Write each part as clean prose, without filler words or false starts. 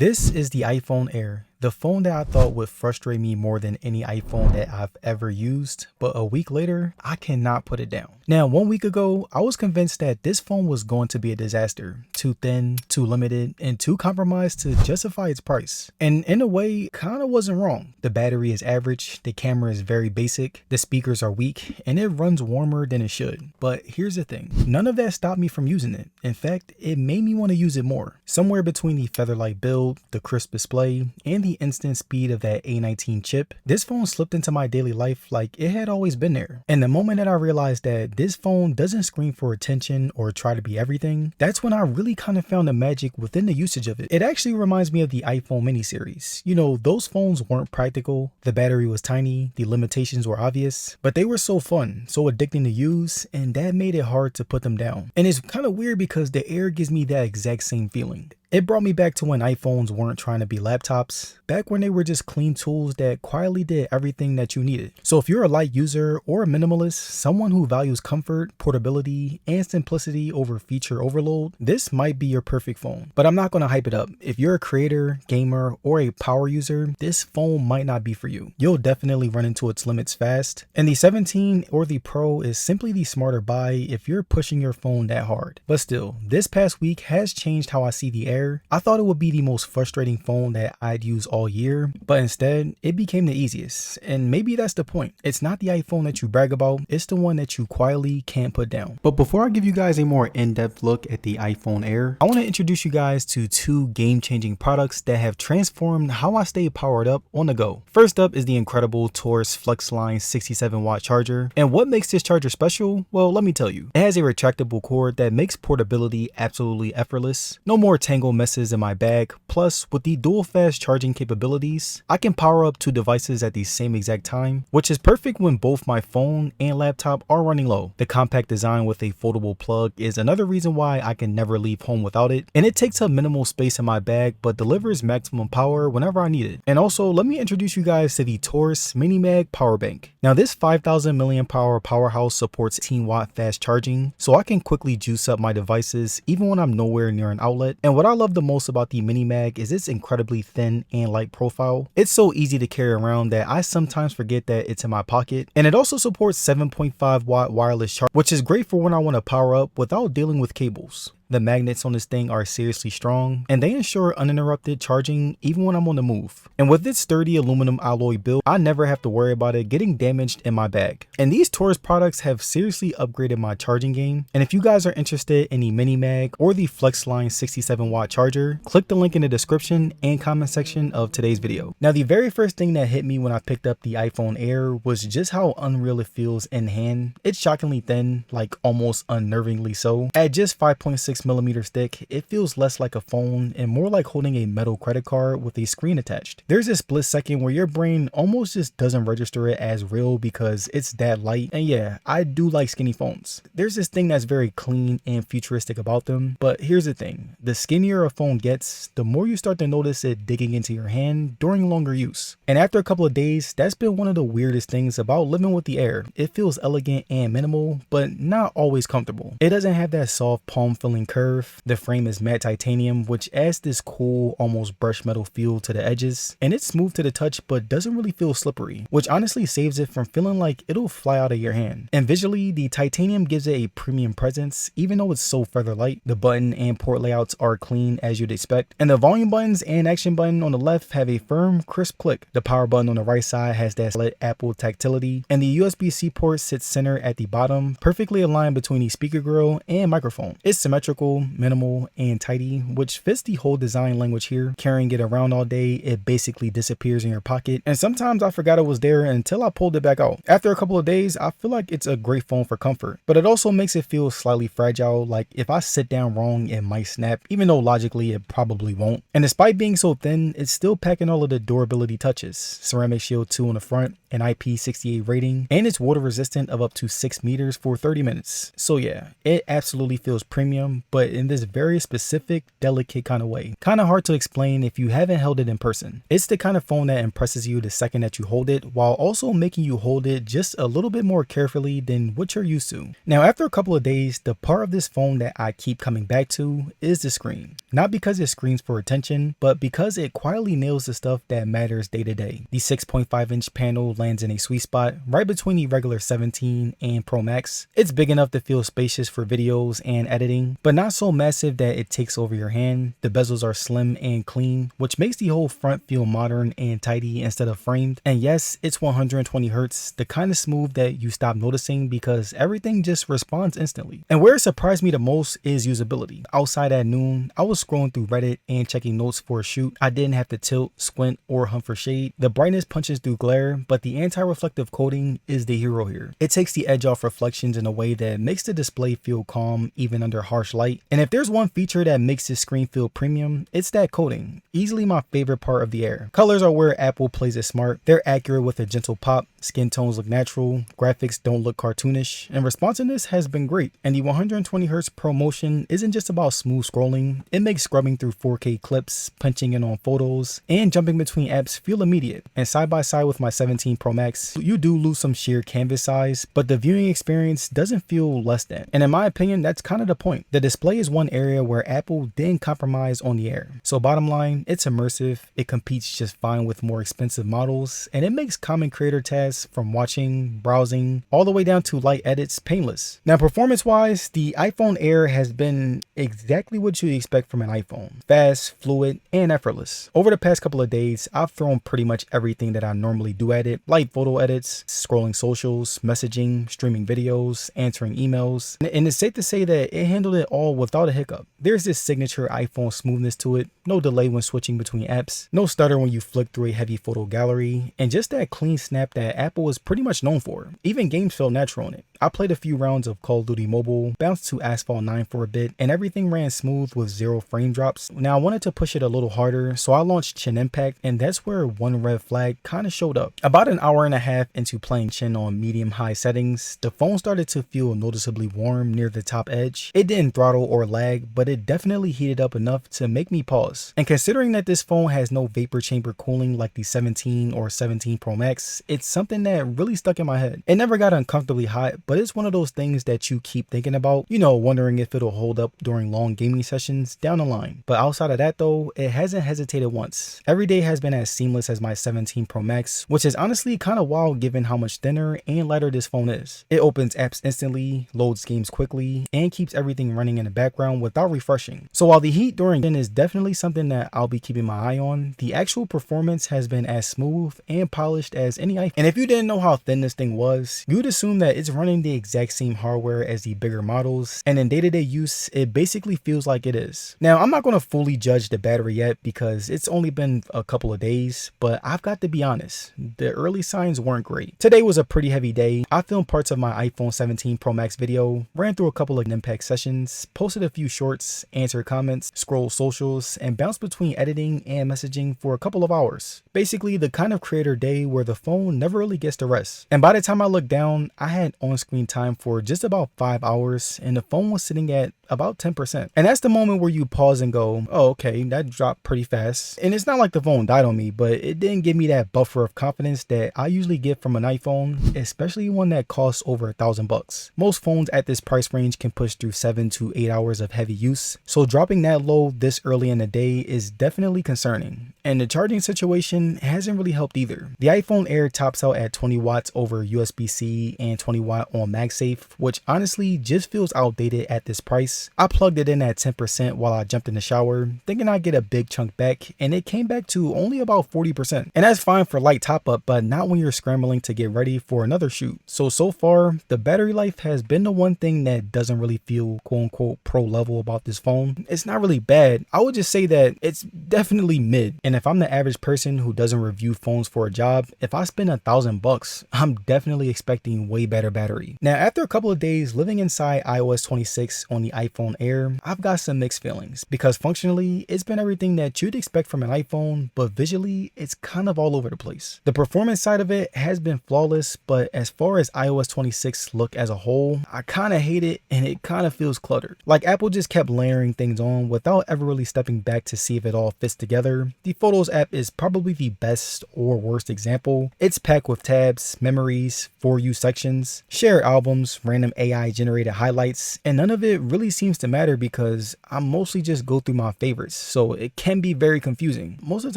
This is the iPhone Air, the phone that I thought would frustrate me more than any iPhone that I've ever used, but a week later, I cannot put it down. Now, 1 week ago, I was convinced that this phone was going to be a disaster, too thin, too limited, and too compromised to justify its price. And in a way, kinda wasn't wrong. The battery is average, the camera is very basic, the speakers are weak, and it runs warmer than it should. But here's the thing, none of that stopped me from using it. In fact, it made me want to use it more. Somewhere between the featherlight build, the crisp display, and the instant speed of that A19 chip, this phone slipped into my daily life like it had always been there. And the moment that I realized that this phone doesn't scream for attention or try to be everything, that's when I really kind of found the magic within the usage of it. It actually reminds me of the iPhone mini series. You know, those phones weren't practical, the battery was tiny, the limitations were obvious, but they were so fun, so addicting to use, and that made it hard to put them down. And it's kind of weird because the Air gives me that exact same feeling. It brought me back to when iPhones weren't trying to be laptops, back when they were just clean tools that quietly did everything that you needed. So if you're a light user or a minimalist, someone who values comfort, portability, and simplicity over feature overload, this might be your perfect phone. But I'm not going to hype it up. If you're a creator, gamer, or a power user, this phone might not be for you. You'll definitely run into its limits fast. And the 17 or the Pro is simply the smarter buy if you're pushing your phone that hard. But still, this past week has changed how I see the Air. I thought it would be the most frustrating phone that I'd use all year, but instead it became the easiest. And maybe that's the point. It's not the iPhone that you brag about, it's the one that you quietly can't put down. But before I give you guys a more in-depth look at the iPhone Air, I want to introduce you guys to two game-changing products that have transformed how I stay powered up on the go. First up is the incredible Taurus FlexLine 67-watt charger. And what makes this charger special? Well, let me tell you. It has a retractable cord that makes portability absolutely effortless. No more tangled messes in my bag. Plus, with the dual fast charging capabilities, I can power up two devices at the same exact time, which is perfect when both my phone and laptop are running low. The compact design with a foldable plug is another reason why I can never leave home without it, and it takes up minimal space in my bag but delivers maximum power whenever I need it. And also, let me introduce you guys to the Taurus Mini Mag Power Bank. Now, this 5,000 milliamp hour powerhouse supports 18-watt fast charging, so I can quickly juice up my devices even when I'm nowhere near an outlet. And what I love the most about the Mini Mag is its incredibly thin and light profile. It's so easy to carry around that I sometimes forget that it's in my pocket. And it also supports 7.5 watt wireless charge, which is great for when I want to power up without dealing with cables. The magnets on this thing are seriously strong, and they ensure uninterrupted charging even when I'm on the move. And with its sturdy aluminum alloy build, I never have to worry about it getting damaged in my bag. And these Taurus products have seriously upgraded my charging game. And if you guys are interested in the Mini Mag or the FlexLine 67-watt charger, click the link in the description and comment section of today's video. Now, the very first thing that hit me when I picked up the iPhone Air was just how unreal it feels in hand. It's shockingly thin, like almost unnervingly so. At just 5.6 millimeter thick, it feels less like a phone and more like holding a metal credit card with a screen attached. There's a split second where your brain almost just doesn't register it as real because it's that light. And yeah, I do like skinny phones. There's this thing that's very clean and futuristic about them, but here's the thing. The skinnier a phone gets, the more you start to notice it digging into your hand during longer use. And after a couple of days, that's been one of the weirdest things about living with the Air. It feels elegant and minimal, but not always comfortable. It doesn't have that soft palm feeling curve. The frame is matte titanium, which adds this cool, almost brushed metal feel to the edges, and it's smooth to the touch but doesn't really feel slippery, which honestly saves it from feeling like it'll fly out of your hand. And visually, the titanium gives it a premium presence even though it's so feather light. The button and port layouts are clean as you'd expect, and the volume buttons and action button on the left have a firm, crisp click. The power button on the right side has that solid Apple tactility, and the USB-C port sits center at the bottom, perfectly aligned between the speaker grill and microphone. It's symmetrical, minimal, and tidy, which fits the whole design language here. Carrying it around all day, it basically disappears in your pocket, and sometimes I forgot it was there until I pulled it back out. After a couple of days, I feel like it's a great phone for comfort, but it also makes it feel slightly fragile, like if I sit down wrong it might snap, even though logically it probably won't. And despite being so thin, it's still packing all of the durability touches. Ceramic Shield 2 on the front, an IP68 rating, and it's water resistant of up to 6 meters for 30 minutes. So yeah, it absolutely feels premium, but in this very specific, delicate kind of way. Kind of hard to explain if you haven't held it in person. It's the kind of phone that impresses you the second that you hold it, while also making you hold it just a little bit more carefully than what you're used to. Now, after a couple of days, the part of this phone that I keep coming back to is the screen. Not because it screams for attention, but because it quietly nails the stuff that matters day to day. The 6.5-inch panel lands in a sweet spot right between the regular 17 and Pro Max. It's big enough to feel spacious for videos and editing, but not so massive that it takes over your hand. The bezels are slim and clean, which makes the whole front feel modern and tidy instead of framed. And yes, it's 120 Hz, the kind of smooth that you stop noticing because everything just responds instantly. And where it surprised me the most is usability. Outside at noon, I was scrolling through Reddit and checking notes for a shoot. I didn't have to tilt, squint, or hunt for shade. The brightness punches through glare, but the anti-reflective coating is the hero here. It takes the edge off reflections in a way that makes the display feel calm even under harsh light. And if there's one feature that makes this screen feel premium, it's that coating. Easily my favorite part of the Air. Colors are where Apple plays it smart. They're accurate with a gentle pop, skin tones look natural, graphics don't look cartoonish, and responsiveness has been great. And the 120Hz Pro Motion isn't just about smooth scrolling, it makes scrubbing through 4K clips, punching in on photos, and jumping between apps feel immediate. And side by side with my 17 Pro Max, you do lose some sheer canvas size, but the viewing experience doesn't feel less than. And in my opinion, that's kind of the point. The display is one area where Apple didn't compromise on the Air. So bottom line, it's immersive, it competes just fine with more expensive models, and it makes common creator tasks from watching, browsing, all the way down to light edits painless. Now performance wise, the iPhone Air has been exactly what you expect from an iPhone. Fast, fluid, and effortless. Over the past couple of days, I've thrown pretty much everything that I normally do at it, like photo edits, scrolling socials, messaging, streaming videos, answering emails, and it's safe to say that it handled it all without a hiccup. There's this signature iPhone smoothness to it, no delay when switching between apps, no stutter when you flick through a heavy photo gallery, and just that clean snap that Apple is pretty much known for. Even games felt natural in it. I played a few rounds of Call of Duty Mobile, bounced to Asphalt 9 for a bit, and everything ran smooth with 0 frame drops. Now I wanted to push it a little harder, so I launched Chin Impact, and that's where one red flag kind of showed up. About an hour and a half into playing Chin on medium-high settings, the phone started to feel noticeably warm near the top edge. It didn't throttle or lag, but it definitely heated up enough to make me pause. And considering that this phone has no vapor chamber cooling like the 17 or 17 Pro Max, it's something that really stuck in my head. It never got uncomfortably hot, but it's one of those things that you keep thinking about, you know, wondering if it'll hold up during long gaming sessions down the line. But outside of that though, it hasn't hesitated once. Every day has been as seamless as my 17 Pro Max, which is honestly kind of wild given how much thinner and lighter this phone is. It opens apps instantly, loads games quickly, and keeps everything running in the background without refreshing. So while the heat during is definitely something that I'll be keeping my eye on, the actual performance has been as smooth and polished as any iPhone. And if you didn't know how thin this thing was, you'd assume that it's running the exact same hardware as the bigger models, and in day-to-day use, it basically feels like it is. Now, I'm not going to fully judge the battery yet because it's only been a couple of days, but I've got to be honest, the early signs weren't great. Today was a pretty heavy day. I filmed parts of my iPhone 17 Pro Max video, ran through a couple of Impact sessions, posted a few shorts, answered comments, scrolled socials, and bounced between editing and messaging for a couple of hours. Basically, the kind of creator day where the phone never really gets to rest. And by the time I looked down, I had on-screen time for just about 5 hours, and the phone was sitting at about 10%. And that's the moment where you pause and go, oh, okay, that dropped pretty fast. And it's not like the phone died on me, but it didn't give me that buffer of confidence that I usually get from an iPhone, especially one that costs over $1,000. Most phones at this price range can push through 7 to 8 hours of heavy use, so dropping that low this early in the day is definitely concerning. And the charging situation hasn't really helped either. The iPhone Air tops out at 20 watts over USB-C and 20 watt on MagSafe, which honestly just feels outdated at this price. I plugged it in at 10% while I jumped in the shower, thinking I'd get a big chunk back, and it came back to only about 40%. And that's fine for light top up, but not when you're scrambling to get ready for another shoot. So far, the battery life has been the one thing that doesn't really feel quote unquote pro level about this phone. It's not really bad. I would just say that it's definitely mid. And And if I'm the average person who doesn't review phones for a job, if I spend $1,000, I'm definitely expecting way better battery. Now, after a couple of days living inside iOS 26 on the iPhone Air, I've got some mixed feelings because functionally, it's been everything that you'd expect from an iPhone, but visually, it's kind of all over the place. The performance side of it has been flawless, but as far as iOS 26 look as a whole, I kind of hate it and it kind of feels cluttered. Like Apple just kept layering things on without ever really stepping back to see if it all fits together. The Photos app is probably the best or worst example. It's packed with tabs, memories, For You sections, share albums, random AI generated highlights, and none of it really seems to matter because I mostly just go through my favorites, so it can be very confusing. Most of the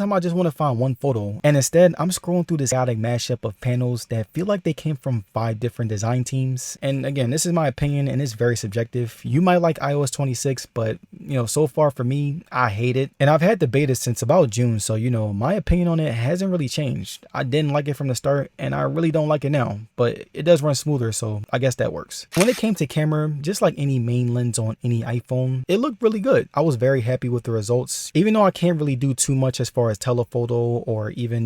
time I just want to find one photo, and instead I'm scrolling through this chaotic mashup of panels that feel like they came from 5 different design teams. And again, this is my opinion and it's very subjective. You might like iOS 26, but so far for me, I hate it. And I've had the beta since about June, so my opinion on it hasn't really changed. I didn't like it from the start and I really don't like it now, but it does run smoother, so I guess that works. When it came to camera, just like any main lens on any iPhone, it looked really good. I was very happy with the results, even though I can't really do too much as far as telephoto or even,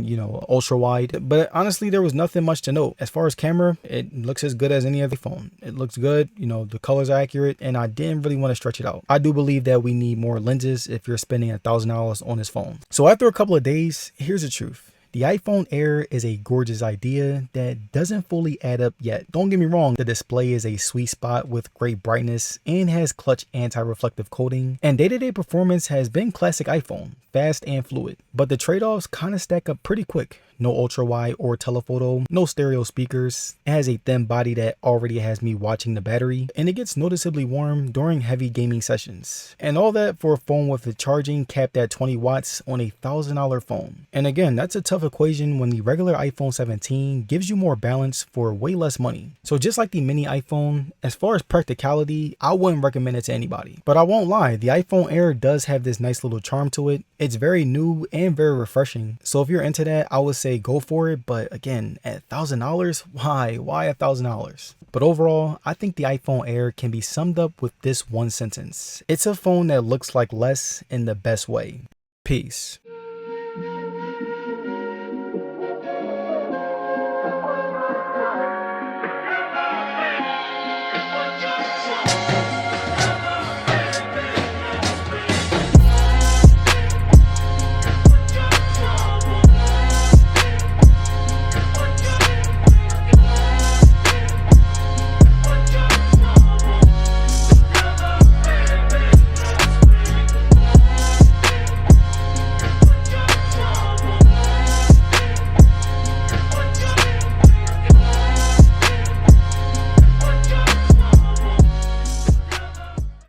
ultra wide. But honestly, there was nothing much to note. As far as camera, it looks as good as any other phone. It looks good, the colors are accurate, and I didn't really want to stretch it out. I do believe that we need more lenses if you're spending $1,000 on this phone. So after a couple of days, here's the truth. The iPhone Air is a gorgeous idea that doesn't fully add up yet. Don't get me wrong, the display is a sweet spot with great brightness and has clutch anti-reflective coating, and day-to-day performance has been classic iPhone, fast and fluid. But the trade-offs kind of stack up pretty quick. No ultra wide or telephoto, no stereo speakers. It has a thin body that already has me watching the battery, and it gets noticeably warm during heavy gaming sessions. And all that for a phone with the charging capped at 20 watts on a $1,000 phone. And again, that's a tough equation when the regular iPhone 17 gives you more balance for way less money. So just like the mini iPhone, as far as practicality, I wouldn't recommend it to anybody. But I won't lie, the iPhone Air does have this nice little charm to it. It's very new and very refreshing. So if you're into that, I would say go for it. But again, at $1,000, why $1,000? But overall, I think the iPhone Air can be summed up with this one sentence. It's a phone that looks like less in the best way. Peace.